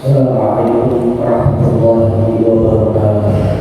Assalamualaikum warahmatullahi wabarakatuh.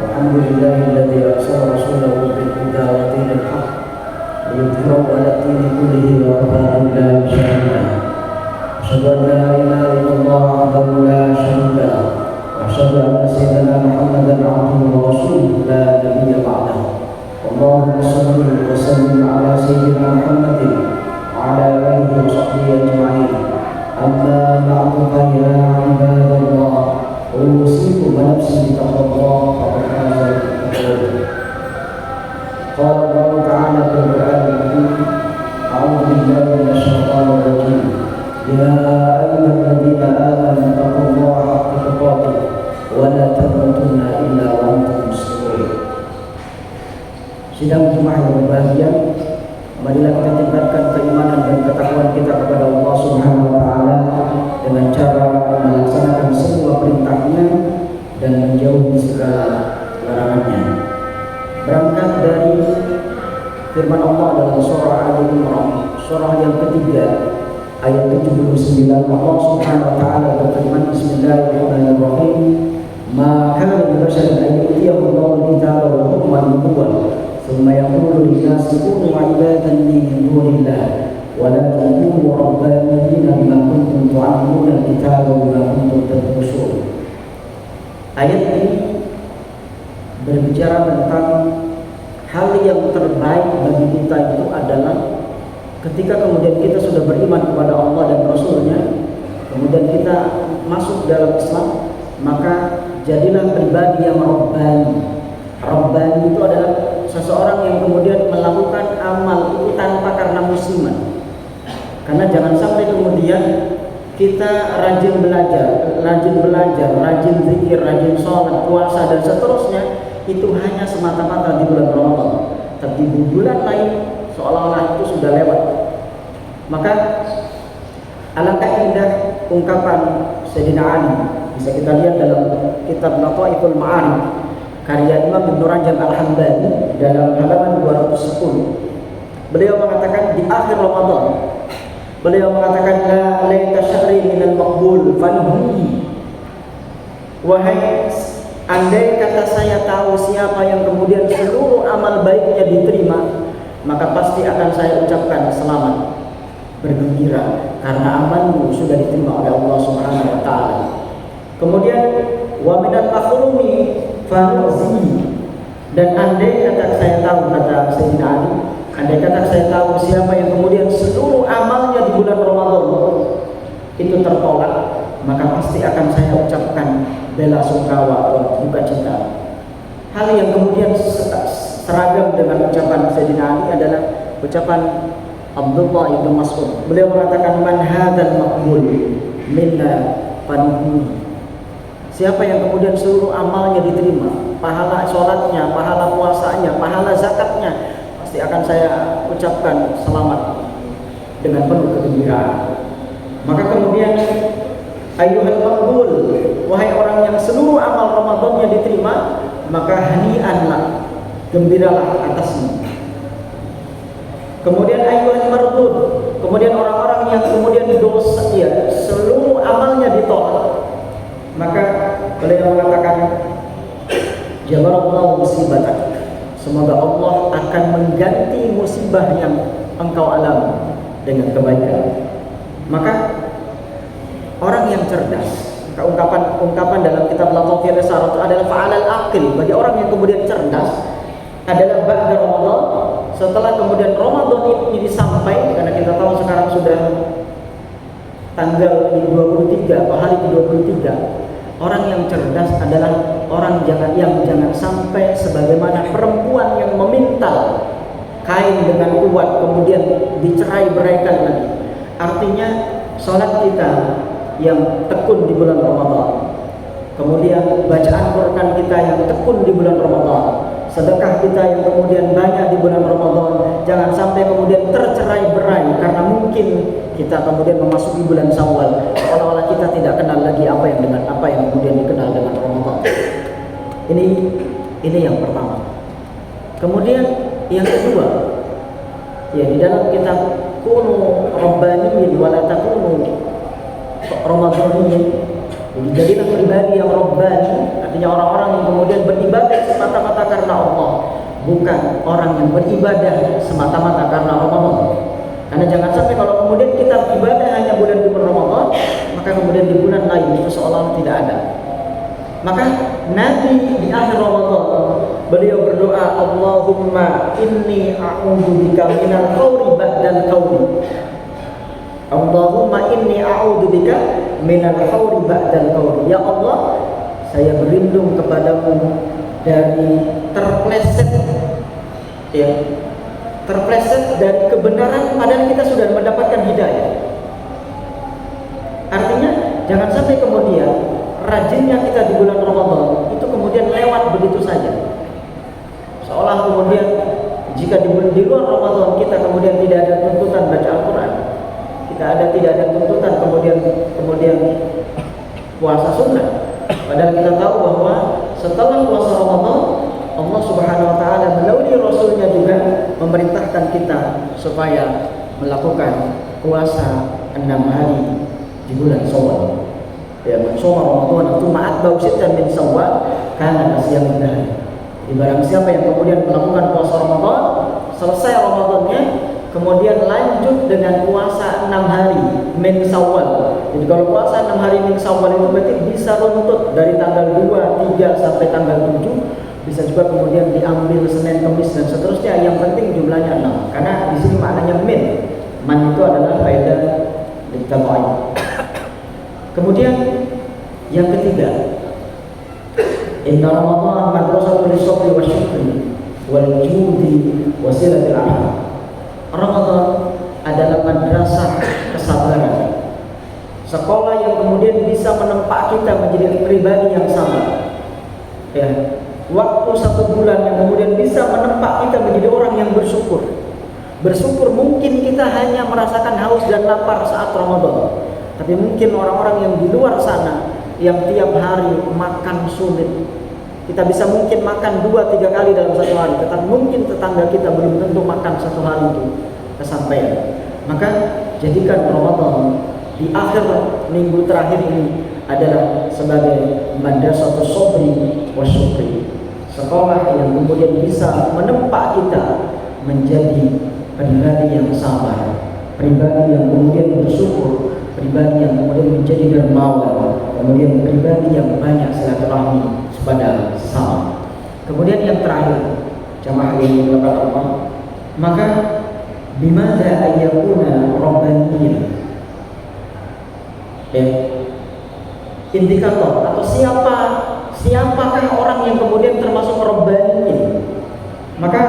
Alhamdulillahilladzi arsala rasulahu bil huda wa dinil haqq liyudhhirahu 'ala dini kullihi wa kafa billahi shahida. Asyhadu an la ilaha illallah wahdahu la syarika lahu wa asyhadu anna sayyidana Muhammadan 'abduhu wa rasuluhu la nabiyya ba'dahu. Allahumma shalli wa sallim 'ala sayyidina Muhammadin wa 'ala alihi wa sahbihi ajma'in. Amma ba'du fa ya 'ibadallah, usikum wa nafsi bittaqwallah faqad faza al-muttaqun. Qala Allah ta'ala fil Qur'anil Karim, a'udzu billahi minasyaitonir rajim. Ya ayyuhalladzina amanu taqullaha haqqa tuqatih wa la tamutunna illa wa antum muslimun. Sidang jemaah yang berbahagia, marilah kita tingkatkan keimanan dan ketakwaan kita kepada Allah Subhanahu wa taala dengan cara melaksanakan semua perintahnya dan menjauhi segala larangannya. Berangkat dari firman Allah dalam surah Al-Imran, surah yang ketiga, ayat 79, Allah Subhanahu wa taala berfirman, Bismillahirrahmanirrahim, "Ma kana li basharin an yu'tiyahu Allahu al-kitaba wal hukma wan nubuwwah, thumma yaqulu lin-nasi kunu 'ibadan li min dunillah, walakin kunu rabbaniyina bima kuntum tu'allimuna al-kitaba wa bima kuntum tadrusun." Ayat ini berbicara tentang hal yang terbaik bagi kita itu adalah ketika kemudian kita sudah beriman kepada Allah dan Rasulnya, kemudian kita masuk dalam Islam, maka jadilah pribadi yang Rabbani. Rabbani itu adalah sesuatu seseorang yang kemudian melakukan amal itu tanpa karena musiman. Karena jangan sampai kemudian kita rajin belajar, rajin zikir, rajin sholat, puasa dan seterusnya itu hanya semata-mata di bulan Ramadan. Tapi di bulan lain seolah-olah itu sudah lewat. Maka alangkah indah ungkapan Sayyidina Ali, bisa kita lihat dalam kitab Lataiful Ma'arif karya Imam Ibn Rajab Al-Hambali dalam halaman 210. Beliau mengatakan di akhir Ramadan, beliau mengatakan la laita syahri minal maqbul fanhuni. Wahai andai kata saya tahu siapa yang kemudian seluruh amal baiknya diterima, maka pasti akan saya ucapkan selamat, bergembira karena amalmu sudah diterima oleh Allah Subhanahu wa taala. Kemudian wa minal makhlumi fanuzi, dan andai kata saya tahu, kata Sayyidina Ali, andai kata saya tahu siapa yang kemudian seluruh amalnya di bulan Ramadan itu tertolak, maka pasti akan saya ucapkan bela sungkawa atau duka cita. Hal yang kemudian seragam dengan ucapan Sayyidina Ali adalah ucapan Abdullah ibn Mas'ud. Beliau mengatakan man hadzal maqbul minna fanuhi. Siapa yang kemudian seluruh amalnya diterima, pahala sholatnya, pahala puasanya, pahala zakatnya, pasti akan saya ucapkan selamat dengan penuh kegembiraan. Maka kemudian ayyuhal maqbul, wahai orang yang seluruh amal Ramadannya diterima, maka hani'anlah, gembiralah atasnya. Kemudian ayyuhal mardud, kemudian orang-orang yang kemudian dosa ya, seluruh amalnya ditolak, maka beliau mengatakan jabarallahu musibatak, semoga Allah akan mengganti musibah yang engkau alami dengan kebaikan. Maka orang yang cerdas, maka ungkapan dalam kitab Lataiful Risalah adalah fa'alal aqil, bagi orang yang kemudian cerdas adalah ba'da Ramadan, setelah kemudian Ramadan ini sampai, karena kita tahu sekarang sudah tanggal 23 atau hari ke-23. Orang yang cerdas adalah orang yang jangan sampai sebagaimana perempuan yang memintal kain dengan kuat kemudian dicerai-beraikan lagi. Artinya sholat kita yang tekun di bulan Ramadan, kemudian bacaan Quran kita yang tekun di bulan Ramadan, sedekah kita yang kemudian banyak di bulan Ramadan, jangan sampai kemudian tercerai-berai karena mungkin kita kemudian memasuki bulan Syawal seolah-olah kita tidak kenal lagi apa yang kemudian dikenal dengan Ramadan. Ini yang pertama. Kemudian yang kedua, ya di dalam kitab Kunu Rabbaniyin wa la takunu Ramadhaniyin, jadilah pribadi yang Rabbani, artinya orang-orang yang kemudian beribadah semata-mata karena Allah, bukan orang yang beribadah semata-mata karena Ramadan. Karena jangan sampai kalau kemudian kita ibadah hanya bulan Ramadan, maka kemudian di bulan lain itu seolah tidak ada. Maka Nabi di akhir Ramadan beliau berdoa, Allahumma inni a'udzubika minal khawri ba'dal qawli. Allahumma inni a'udzubika minal khawri ba'dal qawli. Ya Allah, saya berlindung kepadamu dari terpleset dari kebenaran padahal kita sudah mendapatkan hidayah. Artinya jangan sampai kemudian rajinnya kita di bulan Ramadan itu kemudian lewat begitu saja, seolah kemudian jika di luar Ramadan kita kemudian tidak ada tuntutan baca Al-Quran, tidak ada tuntutan kemudian puasa sunnah. Padahal kita tahu bahwa setelah puasa Ramadan Allah Subhanahu wa taala melalui Rasulnya juga memerintahkan kita supaya melakukan puasa 6 hari di bulan Syawal. Ya, maksudnya Ramadan itu ma'atba'u sittan min Syawal kana nasiyam dahr. Barang siapa yang kemudian melakukan puasa Ramadan, selesai Ramadannya, kemudian lanjut dengan puasa 6 hari min Syawal. Jadi kalau puasa 6 hari min Syawal itu berarti bisa runtut dari tanggal 2, 3 sampai tanggal 7. Bisa juga kemudian diambil Senin, Kamis dan seterusnya. Yang penting jumlahnya 6. Karena di sini maknanya min. Man itu adalah faedah ditabai. Kemudian yang ketiga, Inna Ramadan madrasatul sabri wa syukri wal judi wasilatil arham. Ramadan adalah madrasah kesabaran, sekolah yang kemudian bisa menempa kita menjadi pribadi yang sabar. Ya, waktu 1 bulan yang kemudian bisa menempa kita menjadi orang yang bersyukur. Bersyukur mungkin kita hanya merasakan haus dan lapar saat Ramadan, tapi mungkin orang-orang yang di luar sana yang tiap hari makan sulit. Kita bisa mungkin makan 2-3 kali dalam 1 hari, tetapi mungkin tetangga kita belum tentu makan 1 hari itu kesampaian. Maka jadikan Ramadan di akhir minggu terakhir ini adalah sebagai madrasatus sabri wa syukri, sekolah yang kemudian bisa menempa kita menjadi pribadi yang sabar, pribadi yang kemudian bersyukur, pribadi yang kemudian menjadi dermawan, kemudian pribadi yang banyak silaturahmi kepada sesama. Kemudian yang terakhir, jamaah yang dimuliakan Allah, maka bimadza ayyakuna rabbaniyyan. Ya, indikator atau siapakah orang yang kemudian termasuk rabbani. Maka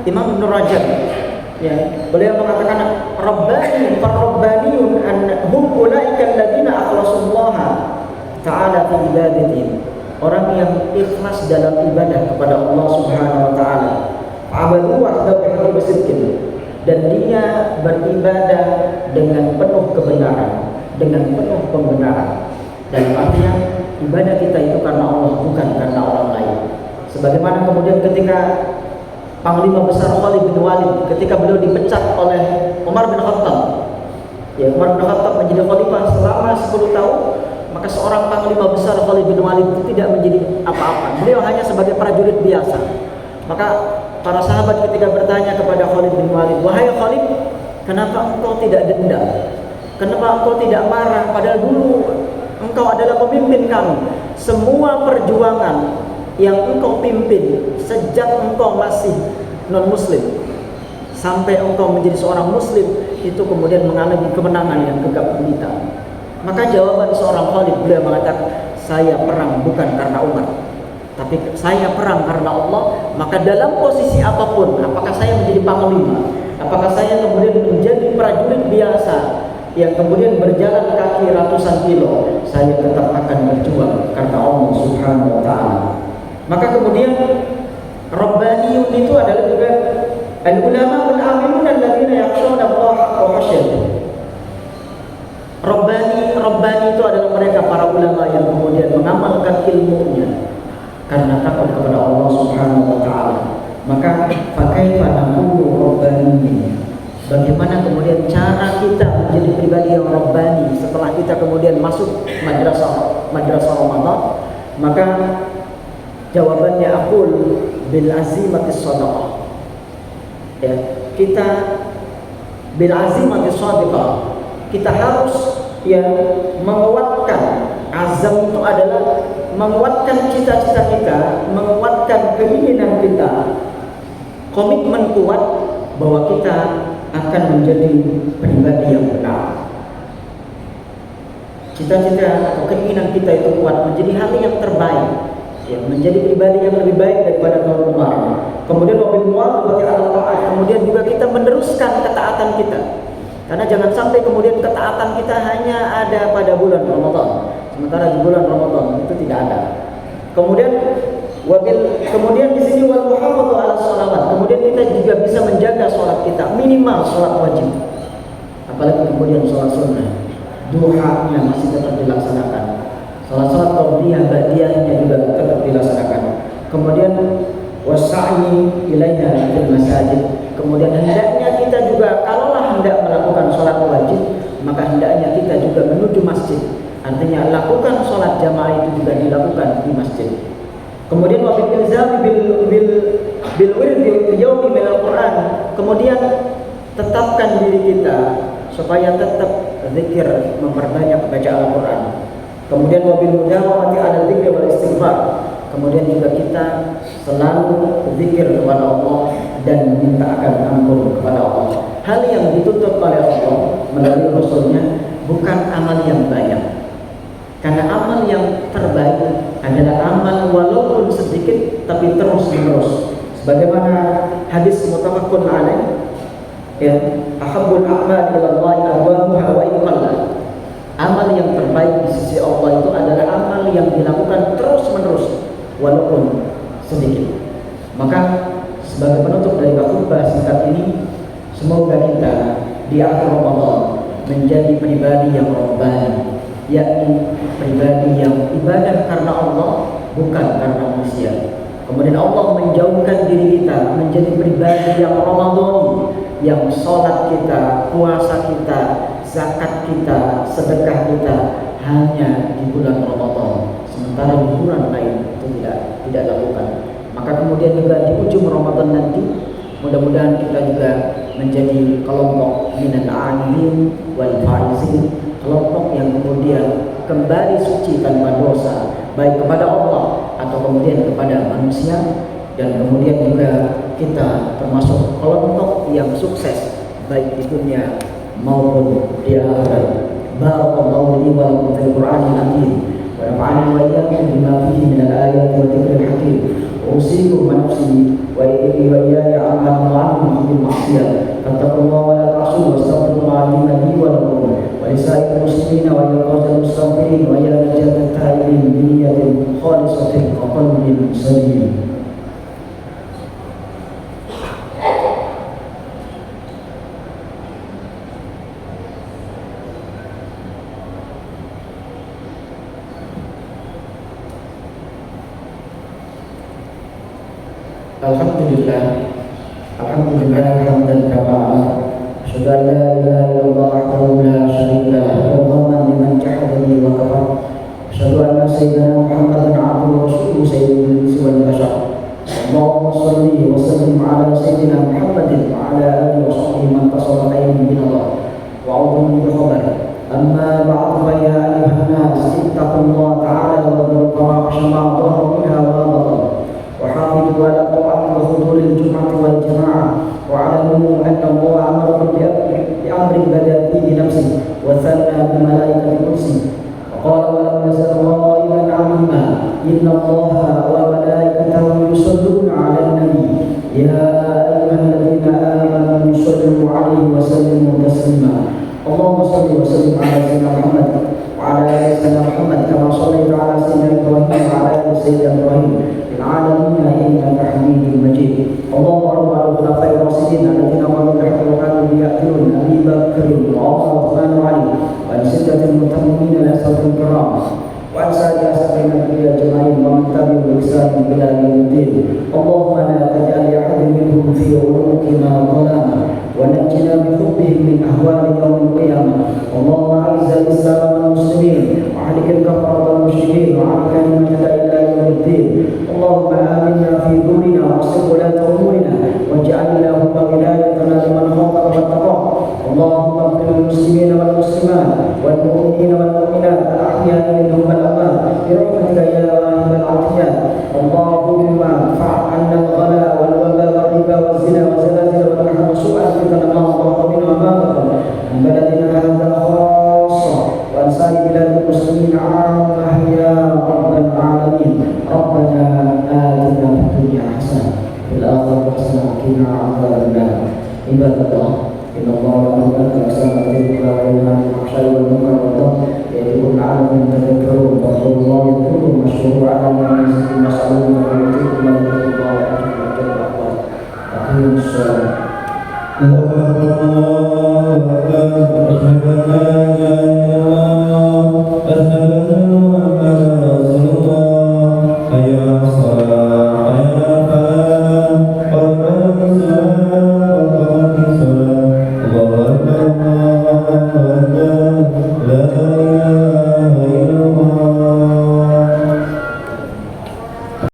Imam Ibnu Rajab, ya, beliau mengatakan rabbaniyun hum ulaika alladziina akhlasullaha ta'ala fi ibadatihim. Orang yang ikhlas dalam ibadah kepada Allah Subhanahu wa taala. Abadu wahdahu bisidqin, dan dia beribadah dengan penuh kebenaran, dengan penuh pembenaran. Dan artinya ibadah kita itu karena Allah, bukan karena orang lain. Sebagaimana kemudian ketika Panglima Besar Khalid bin Walid, ketika beliau dipecat oleh Umar bin Khattab, ya, Umar bin Khattab menjadi khalifah selama 10 tahun, maka seorang Panglima Besar Khalid bin Walid itu tidak menjadi apa-apa. Beliau hanya sebagai prajurit biasa. Maka para sahabat ketika bertanya kepada Khalid bin Walid, "Wahai Khalid, kenapa engkau tidak dendam? Kenapa engkau tidak marah? Padahal dulu engkau adalah pemimpin kami. Semua perjuangan yang engkau pimpin sejak engkau masih non-muslim sampai engkau menjadi seorang muslim, itu kemudian mengalami kemenangan yang gegap gempita." Maka jawaban seorang Khalid, beliau mengatakan, "Saya perang bukan karena Umar, tapi saya perang karena Allah." Maka dalam posisi apapun, apakah saya menjadi panglima, apakah saya kemudian menjadi prajurit biasa yang kemudian berjalan kaki ratusan kilo, saya tetap akan berjuang karena Allah Subhanahu wa taala. Maka kemudian rabbaniyun itu adalah juga al-ulama al-amilun alladziina yakhshawna Allah haqqa khasyatihi. Rabbani itu adalah mereka para ulama yang kemudian mengamalkan ilmunya karena takut kepada Allah Subhanahu wa taala. Maka fakaifa naqulu rabbaniyyin? Bagaimana kemudian cara kita menjadi pribadi yang rabbani setelah kita kemudian masuk madrasah Ramadan? Maka jawabannya aqul bil azimatis shadaqah. Ya, kita bil azimatis shadaqah. Kita harus menguatkan azam, itu adalah menguatkan cita-cita kita, menguatkan keinginan kita, komitmen kuat bahwa kita akan menjadi pribadi yang benar. Cita-cita atau keinginan kita itu kuat menjadi hal yang terbaik, ya, menjadi pribadi yang lebih baik daripada tahun kemarin. Kemudian wabil muwafaqati ala ta'at, kemudian juga kita meneruskan ketaatan kita. Karena jangan sampai kemudian ketaatan kita hanya ada pada bulan Ramadan, sementara di bulan Ramadan itu tidak ada. Kemudian di sini wal muhafadzatu ala shalawat. Kemudian kita juga bisa menjaga sholat kita, minimal sholat wajib. Apalagi kemudian sholat sunnah, duhanya masih tetap dilaksanakan. Sholat qabliyah ba'diyahnya juga tetap dilaksanakan. Kemudian wassa'i ilaiha fil masajid. Kemudian hendaknya kita juga, kalaulah hendak melakukan sholat wajib, maka hendaknya kita juga menuju masjid. Artinya lakukan sholat jamaah itu juga dilakukan di masjid. Kemudian wabil ilzami bil wirdi yaumi minal Quran. Kemudian tetapkan diri kita supaya tetap zikir, memperbanyak baca Al-Quran. Kemudian wabil mudawamati ala dzikri wal istighfar. Kemudian juga kita selalu berzikir kepada Allah dan meminta akan ampun kepada Allah. Hal yang dituntut oleh Allah melalui Rasulnya bukan amal yang banyak, karena amal yang terbaik adalah amal walaupun sedikit tapi terus menerus. Sebagaimana hadis muttafaqun alaih, ya, ahabbul a'mal ila Allah adwamuha wa in qalla. Amal yang terbaik di sisi Allah itu adalah amal yang dilakukan terus-menerus walaupun sedikit. Maka sebagai penutup dari khutbah singkat ini, semoga kita di akhir Ramadan menjadi pribadi yang rabbani, yakni pribadi yang ibadah karena Allah bukan karena manusia. Kemudian Allah menjauhkan diri kita menjadi pribadi yang Ramadhani, yang sholat kita, puasa kita, zakat kita, sedekah kita hanya di bulan Ramadan, sementara di bulan lain itu tidak lakukan. Maka kemudian juga di ujung Ramadan nanti mudah-mudahan kita juga menjadi kelompok minal a'idin wal faizin, kelompok yang kemudian kembali suci tanpa dosa, baik kepada Allah atau kemudian kepada manusia, dan kemudian juga kita termasuk kelompok yang sukses baik di dunia maupun di akhirat. Barakallahu li wa lakum fil Qur'anil azim wa nafa'ani wa iyyakum bima fihi min al-ayati wa dhikril hakim. Usikum wa nafsi wa iyaya amma ma'akum bil ma'siyah. Fattaqullaha wa la ta'suhu wastaghfirullaha li wa lakum wa lisa'il muslimina wa yaqul mustaghfirin wa ya najat ta'ibin bi niyyatin khalisatin wa qalbin salim. Alhamdulillah hamdan kama asyhadu an la ilaha illallah wahdahu la syarika lahu wa man liman jahada bihi wa kafar asyhadu anna sayyidina Muhammadan abduhu wa rasuluhu sayyidul insi wal bashar. Allahumma shalli wa sallim ala sayyidina Muhammadin wa ala alihi wa sahbihi man tasawwa khairan min Allah wa a'udhu bi khabar. Amma ba'du fa ya ayyuhan nas ittaqullaha ta'ala wa dharu fawahisha ma dhahara minha wa batan. وحافظوا على الطاعة وحضور الجمعة والجماعة واعلموا أن الله أمركم بأمر بدأ فيه بنفسه وثنى بملائكة كرسي وقال ولم يزل قائلا عظيما إن الله وملائكته يصلون على النبي يا أيها الذين آمنوا صلوا عليه وسلموا تسليما. اللهم صل وسلم على سيدنا محمد وعلى آل سيدنا محمد كما صليت على سيدنا إبراهيم وعلى آل سيدنا إبراهيم العالمين إنك حميد مجيد. اللهم رب الخلفاء الراشدين الذين قالوا بحق وكانوا يأتون أبي بكر وعمر وعثمان وعلي وعن ستة المتممين الأسرة الكرام وعن سائر أسرة النبي أجمعين ومن تبعهم بإحسان إلى يوم الدين. اللهم لا تجعل لأحد منهم في عنقنا ظلاما ونجنا بحبهم من أهوال يوم القيامة. اللهم أعز الإسلام والمسلمين وأهلك الكفرة والمشركين وعن كلمتك إلى يوم الدين. اللهم آمنا في دورنا واصلح ولاة أمورنا واجعل اللهم ولايتنا لمن خافك واتقاك. اللهم اغفر للمسلمين والمسلمات والمؤمنين والمؤمنات الأحياء منهم والأموات برحمتك يا واهب العطيات. اللهم ارفع عنا الغلاء والوباء والربا والزنا والزلازل والمحن وسوء الفتن ما ظهر منها وما بطن من بلدنا هذا خاصة وعن سائر بلاد المسلمين عامة يا رب العالمين. ربنا آتنا في الدنيا حسنة وفي الآخرة حسنة وقنا عذاب النار. عباد الله إن الله وملائكته يصلون على النبي وينهى عن الفحشاء والمنكر والبغي يعظكم لعلكم تذكرون. فاذكروا الله يذكركم واشكروه على ما يزيدكم واسألوه ويؤتيكم ولذكر الله أجر وأقوال. أقيموا الصلاة.